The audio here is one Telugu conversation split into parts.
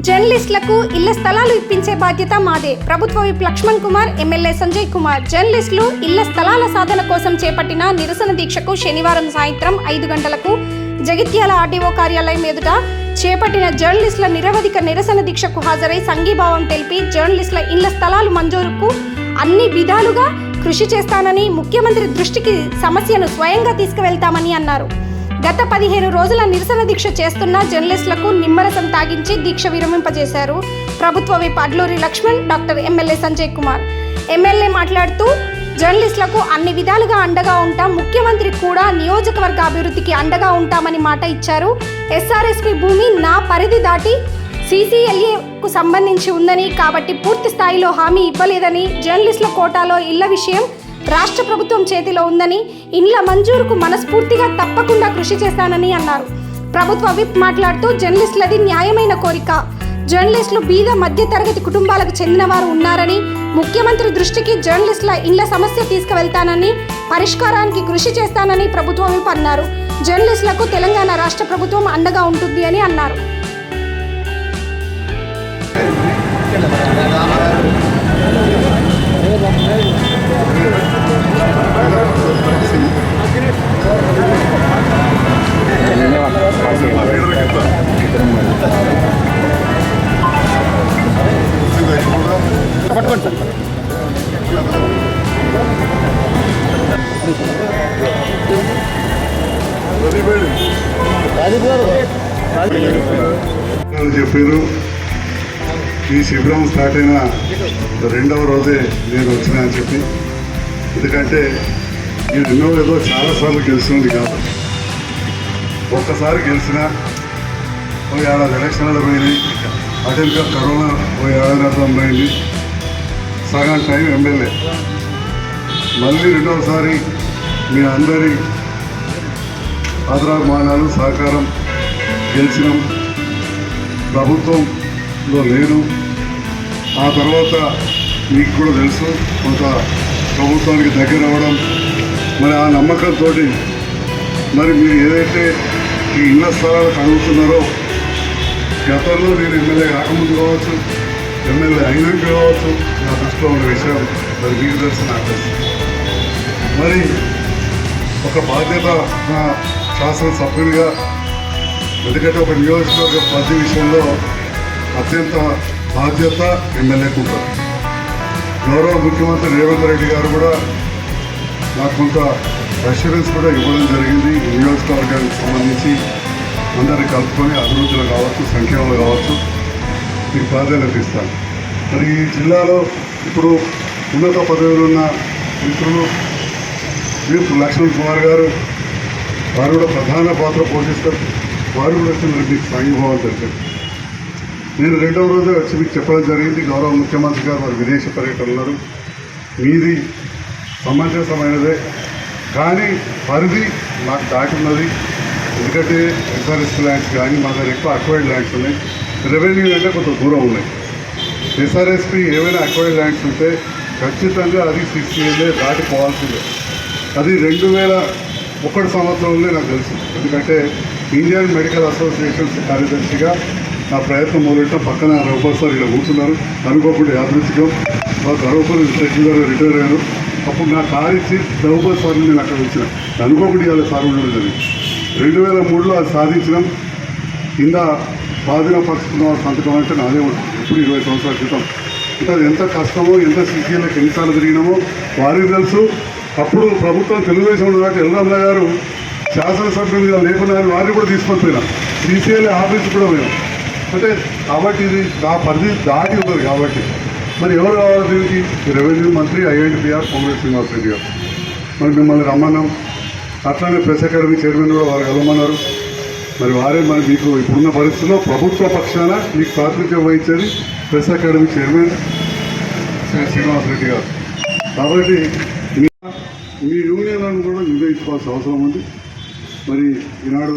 జర్నలిస్టులకు ఇళ్ల స్థలాలు ఇప్పించే బాధ్యత మాదే. ప్రభుత్వ విప్ లక్ష్మణ్ కుమార్, ఎమ్మెల్యే సంజయ్ కుమార్. జర్నలిస్టులు ఇళ్ల స్థలాల సాధన కోసం చేపట్టిన నిరసన దీక్షకు శనివారం సాయంత్రం 5 గంటలకు జగిత్యాల ఆర్డీఓ కార్యాలయం ఎదుట చేపట్టిన జర్నలిస్టుల నిరవధిక నిరసన దీక్షకు హాజరై సంఘీభావం తెలిపి జర్నలిస్టుల ఇళ్ల స్థలాలు మంజూరుకు అన్ని విధాలుగా కృషి చేస్తానని, ముఖ్యమంత్రి దృష్టికి సమస్యను స్వయంగా తీసుకువెళ్తామని అన్నారు. గత 15 రోజుల నిరసన దీక్ష చేస్తున్న జర్నలిస్టులకు నిమ్మరసం తాగించి దీక్ష విరమింపజేశారు ప్రభుత్వ whip Adluri Laxman, doctor MLA Sanjay Kumar. MLA మాట్లాడుతూ జర్నలిస్టులకు అన్ని విధాలుగా అండగా ఉంటాం, ముఖ్యమంత్రి కూడా నియోజకవర్గ అభివృద్ధికి అండగా ఉంటామని మాట ఇచ్చారు. ఎస్ఆర్ఎస్పీ భూమి నా పరిధి దాటి CCLAకు సంబంధించి ఉందని, కాబట్టి పూర్తి స్థాయిలో హామీ ఇవ్వలేదని, జర్నలిస్టుల కోటాలో ఇళ్ల విషయం రాష్ట్ర ప్రభుత్వం చేతిలో ఉందని, ఇండ్ల మంజూరుకు మనస్ఫూర్తిగా తప్పకుండా కృషి చేస్తానని అన్నారు. ప్రభుత్వ విప్ మాట్లాడుతూ జర్నలిస్టులది న్యాయమైన కోరిక, జర్నలిస్టులు బీద మధ్య తరగతి కుటుంబాలకు చెందిన వారు ఉన్నారని, ముఖ్యమంత్రి దృష్టికి జర్నలిస్టుల ఇండ్ల సమస్య తీసుకువెళ్తానని, పరిష్కారానికి కృషి చేస్తానని ప్రభుత్వ విప్ అన్నారు. జర్నలిస్టులకు తెలంగాణ రాష్ట్ర ప్రభుత్వం అండగా ఉంటుంది అని అన్నారు. చెప్పారు. ఈ శిబిరం స్టార్ట్ అయిన 2వ రోజే నేను వచ్చినా అని చెప్పి, ఎందుకంటే ఈ 2వ ఏదో చాలాసార్లు గెలుస్తుంది కాదు, ఒక్కసారి గెలిచినా ఓ ఏడాది ఎలక్షన్లు పోయినాయి, అటెండ్గా కరోనా ఓ ఏడాది అర్థం పోయింది, సగం టైం ఎమ్మెల్యే. మళ్ళీ 2వసారి మీ అందరి ఆదరాభిమానాలు సహకారం గెలిచినాం. ప్రభుత్వంలో లేను. ఆ తర్వాత మీకు కూడా తెలుసు, కొంత ప్రభుత్వానికి దగ్గర అవ్వడం, మరి ఆ నమ్మకంతో మరి మీరు ఏదైతే ఈ ఇళ్ల స్థలాలకు అడుగుతున్నారో, గతంలో నేను ఎమ్మెల్యే కాకముందు కావచ్చు, ఎమ్మెల్యే అయినాక కావచ్చు, నా దృష్టిలో ఉన్న విషయం మరి మీకు తెలుసు, నాకు తెలుసు. మరి ఒక బాధ్యత నా శాసనసభ్యునిగా, ఎందుకంటే ఒక నియోజకవర్గ పరిధి విషయంలో అత్యంత బాధ్యత ఎమ్మెల్యేకు ఉంటుంది. గౌరవ ముఖ్యమంత్రి రేవంత్ రెడ్డి గారు కూడా నాకు కొంత అష్యూరెన్స్ కూడా ఇవ్వడం జరిగింది. ఈ నియోజకవర్గానికి సంబంధించి అందరినీ కలుపుకొని అభివృద్ధిలో కావచ్చు, సంక్షేమంలో కావచ్చు మీకు ప్రాధాన్యత ఇస్తాను. మరి ఈ జిల్లాలో ఇప్పుడు ఉన్నత పదవిలో ఉన్న మిత్రులు వీపు లక్ష్మణ్ కుమార్ గారు, వారు కూడా ప్రధాన పాత్ర పోషిస్తారు. వారు కూడా వచ్చి మీకు సంఘీభావం తెలిపారు. నేను 2వ రోజే వచ్చి మీకు చెప్పడం జరిగింది. గౌరవ ముఖ్యమంత్రి గారు వారు విదేశ పర్యటన ఉన్నారు, మీది సమంజసమైనదే, కానీ పరిధి నాకు దాటున్నది. ఎందుకంటే ఎస్ఆర్ఎస్ ల్యాండ్స్ కానీ మా దగ్గర ఎక్కువ అక్వైర్డ్ ల్యాండ్స్ ఉన్నాయి, రెవెన్యూ అంటే కొంత దూరం ఉన్నాయి. ఎస్ఆర్ఎస్పీ ఏమైనా అక్వైర్డ్ ల్యాండ్స్ ఉంటే ఖచ్చితంగా అది CCLA దాటిపోవాల్సిందే. అది 2001 సంవత్సరంలో నాకు తెలుసు, ఎందుకంటే ఇండియన్ మెడికల్ అసోసియేషన్స్ కార్యదర్శిగా నా ప్రయత్నం మొదలెట్టడం. పక్కన రఘుపతి సార్ ఇలా కూర్చున్నారు, అనుకోకుండా యాదృచ్ఛికం రఘుపతి సెక్రటరీ గారు రిటైర్ అయ్యారు. అప్పుడు నా కారు ఇచ్చి రఘుపతి సార్ని నేను అక్కడ వచ్చిన, అనుకోకుండా ఇవాళ సార్ ఉండడం జరిగింది. 2003లో అది సాధించడం, కింద బాధిన పరుచుకున్న సంతకం అంటే నాదే ఉంటుంది. ఇప్పుడు 20 సంవత్సరాల క్రితం. అంటే అది ఎంత కష్టమో, ఎంత CCLAకి ఎన్నిసార్లు తిరిగినామో వారికి తెలుసు. అప్పుడు ప్రభుత్వం తెలుగుదేశం ఉన్నట్టు ఎల్లమ్మ గారు శాసనసభ్యులుగా లేకున్నా వారిని కూడా తీసుకొని పోయినాం, CCLA ఆఫీస్ కూడా పోయినాం. అంటే కాబట్టి ఇది నా పరిధి దాటి ఉంటుంది. కాబట్టి మరి ఎవరు కావాలి దీనికి? రెవెన్యూ మంత్రి INPR పొంగులేటి శ్రీనివాస్ రెడ్డి గారు. మరి మిమ్మల్ని రమ్మన్నాం. అట్లానే ప్రెస్ అకాడమీ చైర్మన్ కూడా వారు కలవమన్నారు. మరి వారే మరి మీకు ఇప్పుడున్న పరిస్థితుల్లో ప్రభుత్వ పక్షాన మీకు ప్రాతినిధ్యం వహించేది press academy chairman Srinivas Reddy గారు. కాబట్టి మీ యూనియన్లను కూడా నిర్ణయించుకోవాల్సిన అవసరం ఉంది. మరి ఈనాడు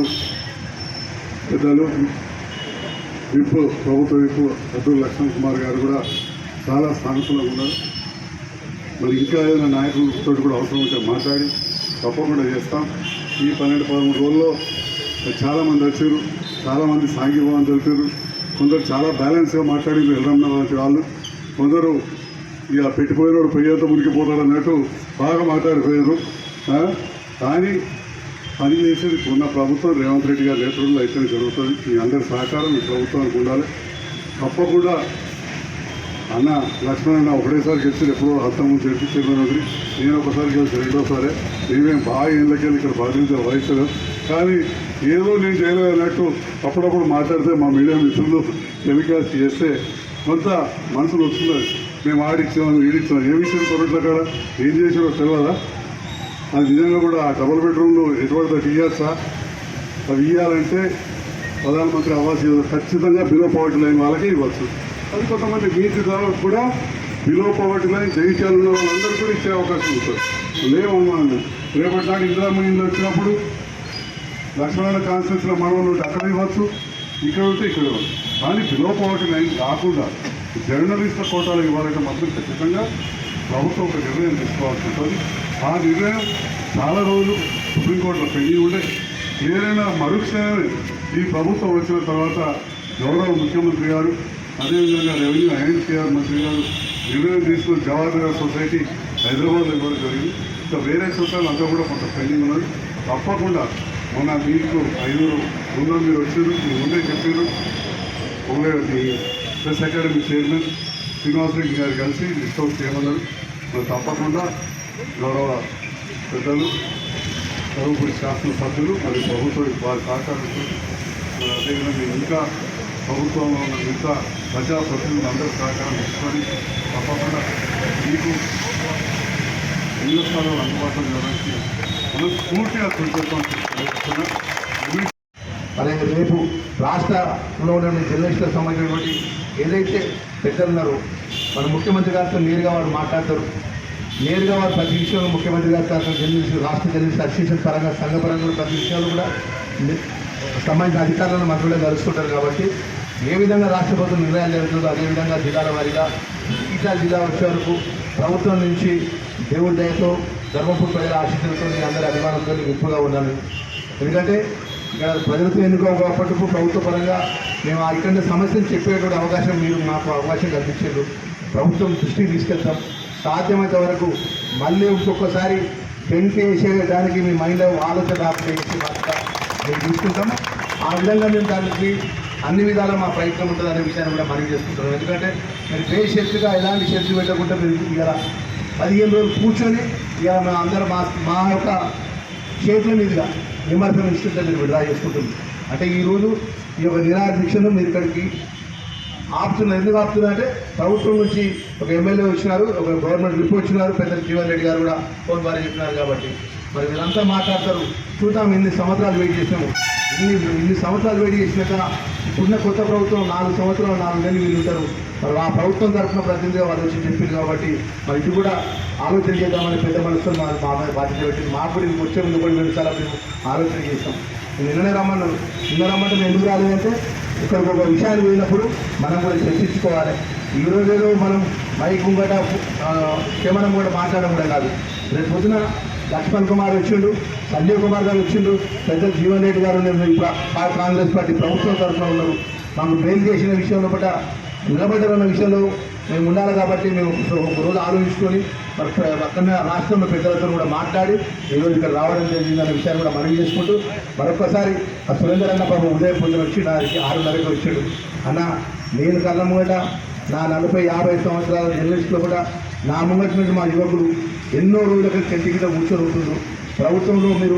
పెద్దలు ప్రభుత్వ విప్ అడ్లూరి లక్ష్మణ్ కుమార్ గారు కూడా చాలా సానుకూలంగా ఉన్నారు. మరి ఇంకా ఏదైనా నాయకులతో కూడా అవసరం ఉంటే మాట్లాడి తప్పకుండా చేస్తాం. ఈ 12-13 రోజుల్లో చాలామంది వచ్చారు, చాలామంది సాంఘీభావం తెలిపారు. కొందరు చాలా బ్యాలెన్స్గా మాట్లాడింది వెళ్ళడం లాంటి వాళ్ళు, కొందరు ఇక పెట్టిపోయినోడు పెయ్యంత మునిగిపోతాడు అన్నట్టు బాగా మాట్లాడిపోయారు. కానీ పని చేసేది ఉన్న ప్రభుత్వం రేవంత్ రెడ్డి గారి నేతృత్వంలో అయితే జరుగుతుంది. మీ అందరి సహకారం ఈ ప్రభుత్వానికి ఉండాలి. తప్పకుండా అన్న లక్ష్మణ్ అన్న ఒకటేసారి గెలిచి ఎప్పుడో హస్తము చేర్పించేది, నేను ఒకసారి గెలిచి రెండోసారి. మేమేం బాగా ఏళ్ళకెళ్ళి ఇక్కడ బాధ్యత వహించలేదు, కానీ ఏదో నేను చేయలేదు అన్నట్టు అప్పుడప్పుడు మాట్లాడితే మా మీడియా మిత్రులు టెలికాస్ట్ చేస్తే కొంత మనసులో వస్తుంది. మేము ఆడిచ్చాము ఈడిచ్చాము, ఏ విషయం కొరట్ల కాడ ఏం చేసారో తెలియదా? అది నిజంగా కూడా ఆ డబుల్ బెడ్రూమ్లు ఎటువంటి ఇవ్వచ్చా? అవి ఇవ్వాలంటే ప్రధానమంత్రి ఆవాస్ యోజన ఖచ్చితంగా బిలో పవర్టీ లైన్ వాళ్ళకే ఇవ్వచ్చు. అది కొంతమంది బీసీ దానికి కూడా బిలో పవర్టీ లైన్ జగిత్యాలు ఉన్న వాళ్ళందరూ కూడా ఇచ్చే అవకాశం ఉంటుంది. లేవమ్మా రేపటి నాడు ఇందిరామీళ్ళు వచ్చినప్పుడు లక్ష్మణ కాన్స్టిట్యూన్సీలో మనవాళ్ళు ఉంటే అక్కడ ఇవ్వచ్చు, ఇక్కడ ఉంటే ఇక్కడ ఇవ్వచ్చు. కానీ బిలో పవర్టీ లైన్ కాకుండా జర్నలిస్టుల కోటాలు ఇవ్వాలంటే మాత్రం ఖచ్చితంగా ప్రభుత్వం ఒక నిర్ణయం తీసుకోవాల్సి ఉంటుంది. ఆ నిర్ణయం చాలా రోజులు సుప్రీంకోర్టులో పెండింగ్ ఉండే. ఏదైనా మరుక్షణమే ఈ ప్రభుత్వం వచ్చిన తర్వాత గౌరవ ముఖ్యమంత్రి గారు, అదేవిధంగా రెవెన్యూ అండ్ కేఆర్ మంత్రి గారు నిర్ణయం తీసుకుని జవహర్ నగర్ సొసైటీ హైదరాబాద్లో ఇవ్వడం జరిగింది. ఇంకా వేరే సొసైటీలు అంతా కూడా కొంత పెండింగ్ ఉన్నది. తప్పకుండా మొన్న మీకు 5 బృందం మీరు వచ్చారు, మీ ముందే చెప్పారు. ఈ ప్రెస్ అకాడమీ చైర్మన్ శ్రీనివాసరెడ్డి గారు కలిసి లిస్ట్ అవుట్ చేయమన్నారు. మరి తప్పకుండా గౌరవ పెద్దలు సర్వపూడి శాసనసభ్యులు మరి ప్రభుత్వం వారి సహకారంతో మరి అదేవిధంగా ఇంకా ప్రభుత్వంలో ఉన్న మిగతా ప్రజాప్రతినిధులు అందరూ సహకారం తీసుకొని తప్పకుండా మీకు ఇళ్ల స్థలాలు అందుబాటులో జరగడానికి మనస్ఫూర్తిగా కృతజ్ఞతలు. అలాగే రేపు రాష్ట్రంలో ఉన్న జర్నలిస్టులకు సంబంధించినటువంటి ఏదైతే పెద్దలు ఉన్నారో మన ముఖ్యమంత్రి గారితో నేరుగా వారు మాట్లాడతారు. నేరుగా వారు ప్రతి విషయంలో ముఖ్యమంత్రి గారితో జర్నలిస్టు రాష్ట్ర జర్నలిస్టు అసోసియేషన్ పరంగా సంఘపరంగా ప్రతి విషయాలు కూడా సంబంధించిన అధికారులను మంత్రులే కలుస్తుంటారు. కాబట్టి ఏ విధంగా రాష్ట్ర ప్రభుత్వం నిర్ణయాలు జరుగుతుందో అదేవిధంగా జిల్లాల వారీగా ఈటల జిల్లా వచ్చే వరకు ప్రభుత్వం నుంచి దేవుడి దయతో ధర్మపూర్ ప్రజల ఆశీస్సులతో అందరి అభిమానంతో ఎక్కువగా ఉన్నాను. ఎందుకంటే ఇక్కడ ప్రజలతో ఎన్నుకోకపోవటకు ప్రభుత్వ పరంగా మేము ఇక్కడ సమస్యను చెప్పేటువంటి అవకాశం మీరు మాకు అవకాశం కల్పించారు. ప్రభుత్వం దృష్టికి తీసుకెళ్తాం. సాధ్యమైనంత వరకు మళ్ళీ ఇంకొకసారి పెంట్ వేసేయడానికి మీ మైండ్లో ఆలోచన రాకుండా చేసే బాధ్యత మేము తీసుకుంటాం. ఆ విధంగా మేము దానికి అన్ని విధాలా మా ప్రయత్నం ఉంటుంది అనే విషయాన్ని కూడా మనం చేసుకుంటున్నాం. ఎందుకంటే మీరు పే షెడ్గా ఎలాంటి షెడ్స్ పెట్టకుండా మీరు ఇలా 15 రోజులు కూర్చొని ఇక మేము అందరం మా యొక్క చేతుల మీదుగా విమర్శనం ఇస్తుంటే మీరు విడుదల చేసుకుంటుంది. అంటే ఈరోజు ఈ యొక్క నిరాహార దీక్షను మీరు ఇక్కడికి ఆపుతున్నారు. ఎందుకు ఆపుతున్నారు అంటే ప్రభుత్వం నుంచి ఒక ఎమ్మెల్యే వచ్చినారు, ఒక గవర్నమెంట్ రిపోర్ట్ వచ్చినారు, పెద్ద జీవన్ రెడ్డి గారు కూడా ఫోన్ ద్వారా చెప్పినారు. కాబట్టి మరి వీళ్ళంతా మాట్లాడతారు. చూద్దాం, ఇన్ని సంవత్సరాలు వెయిట్ చేసినాము. ఇన్ని సంవత్సరాలు వెయిట్ చేసినాక ఇప్పుడున్న కొత్త ప్రభుత్వం 4 సంవత్సరాలు 4 నెలలు వీళ్ళు ఉంటారు. మరి ఆ ప్రభుత్వం తరఫున ప్రతినిధిగా వాళ్ళు వచ్చి చెప్పింది కాబట్టి మరి ఇది కూడా ఆలోచన చేద్దామని పెద్ద మనసుతో మా బాధ్యత పెట్టింది. మాకు కూడా ఇది వచ్చే ముందు కూడా 2 సార్లు మేము ఆలోచన చేస్తాం. నిన్ననే రమ్మన్నాను. నిన్న రమ్మంటే మేము ఎందుకు రాలేదంటే ఇక్కడికి ఒక విషయాన్ని పోయినప్పుడు మనం కూడా చర్చించుకోవాలి. ఈరోజు ఏదో మనం మైక్ ముంగట కెమెరా కూడా మాట్లాడడం కూడా కాదు. రేపు పొద్దున లక్ష్మణ్ కుమార్ వచ్చిండు, సంజయ్ కుమార్ గారు వచ్చిండు, పెద్ద జీవన్ రెడ్డి గారు కాంగ్రెస్ పార్టీ ప్రభుత్వం తరఫున ఉన్నారు. మాకు బెయిల్ చేసిన విషయంలో పట్ల నిలబడ్డారన్న విషయంలో మేము ఉండాలి. కాబట్టి మేము ఒక రోజు ఆలోచించుకొని మరి అక్కడ రాష్ట్రంలో పెద్దలతో కూడా మాట్లాడి ఈరోజు ఇక్కడ రావడం జరిగిందన్న విషయాన్ని కూడా మనవి చేసుకుంటూ మరొకసారి ఆ సురేందర్ అన్న బాబు ఉదయం పొద్దున వచ్చి నా 6:30కి వచ్చాడు. అన్న నేను కళ్ళ ముంగట నా 40-50 సంవత్సరాల జర్నలిస్టులు కూడా నా ముంగట నుంచి మా యువకులు ఎన్నో రోజులకి చెంటి కింద కూర్చొని ఉంటున్నారు. ప్రభుత్వంలో మీరు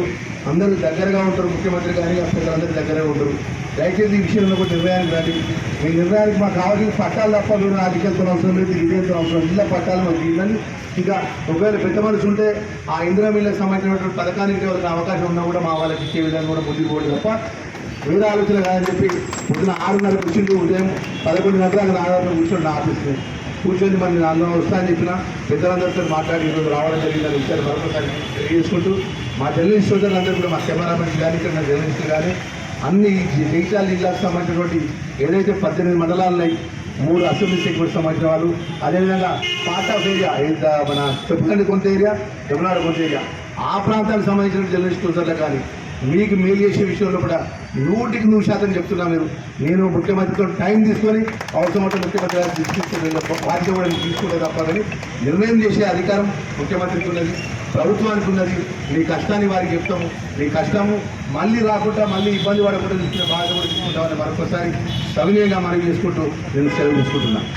అందరూ దగ్గరగా ఉంటారు, ముఖ్యమంత్రి కానీ పెద్దలందరూ దగ్గరగా ఉంటారు. దయచేసి ఈ విషయంలో ఒక నిర్ణయానికి రండి. మీ నిర్ణయానికి మాకు కావాల్సిన పట్టాలు తప్ప మీరు అధికారులతో అవసరం లేదు, ఇదేంతో అవసరం ఇళ్ళ పట్టాలు మాకు ఇళ్ళని. ఇంకా ఒకవేళ పెద్ద మనసు ఉంటే ఆ ఇందిరా మిల్లకు సంబంధించినటువంటి పథకానికి ఎవరికి అవకాశం ఉన్నా కూడా మా వాళ్ళకి ఇచ్చే విధంగా కూడా ముందుకు పోవడం తప్ప వేరే ఆలోచన కాదని చెప్పి పొద్దున 6:30 కూర్చుంటూ ఉదయం 11 గంటలకు నాలుగు కూర్చోండి నా ఆఫీస్ని కూర్చొని మరి నేను అందులో వస్తా అని చెప్పిన పెద్దలందరితో మాట్లాడి ఈరోజు రావడం జరిగిందని విషయాలు మరొకసారి తెలియజేసుకుంటూ మా జర్నలిస్ట్ సోదరులందరూ కూడా మా కెమెరామెన్స్ కానీ ఇక్కడ జర్నలిస్టులు కానీ అన్ని జగిత్యాల జిల్లాకు సంబంధించినటువంటి ఏదైతే 18 మండలాలు ఉన్నాయి, 3 అసెంబ్లీ సెగ్మెంట్ సంబంధించిన వాళ్ళు, అదేవిధంగా పార్ట్ ఆఫ్ ఏరియా మన చెప్పండి కొంత ఏరియా, జమనాడు కొంత ఏరియా, ఆ ప్రాంతాలకు సంబంధించిన జర్నలిస్ట్ సోదరులు కానీ మీకు మేలు చేసే విషయంలో కూడా 100% చెప్తున్నా. నేను ముఖ్యమంత్రితో టైం తీసుకొని అవసరమైతే ముఖ్యమంత్రి గారు తీసుకునే బాధ్యత కూడా తీసుకుంటే తప్పదని నిర్ణయం చేసే అధికారం ముఖ్యమంత్రికి ఉన్నది, ప్రభుత్వానికి ఉన్నది. మీ కష్టాన్ని వారికి చెప్తాము, మీ కష్టము మళ్ళీ రాకుండా మళ్ళీ ఇబ్బంది పడకుండా తీసుకునే బాధ్యత కూడా తీసుకుంటామని మరొకసారి సవినయంగా మనవి చేసుకుంటూ నేను సెలవు తీసుకుంటున్నాను.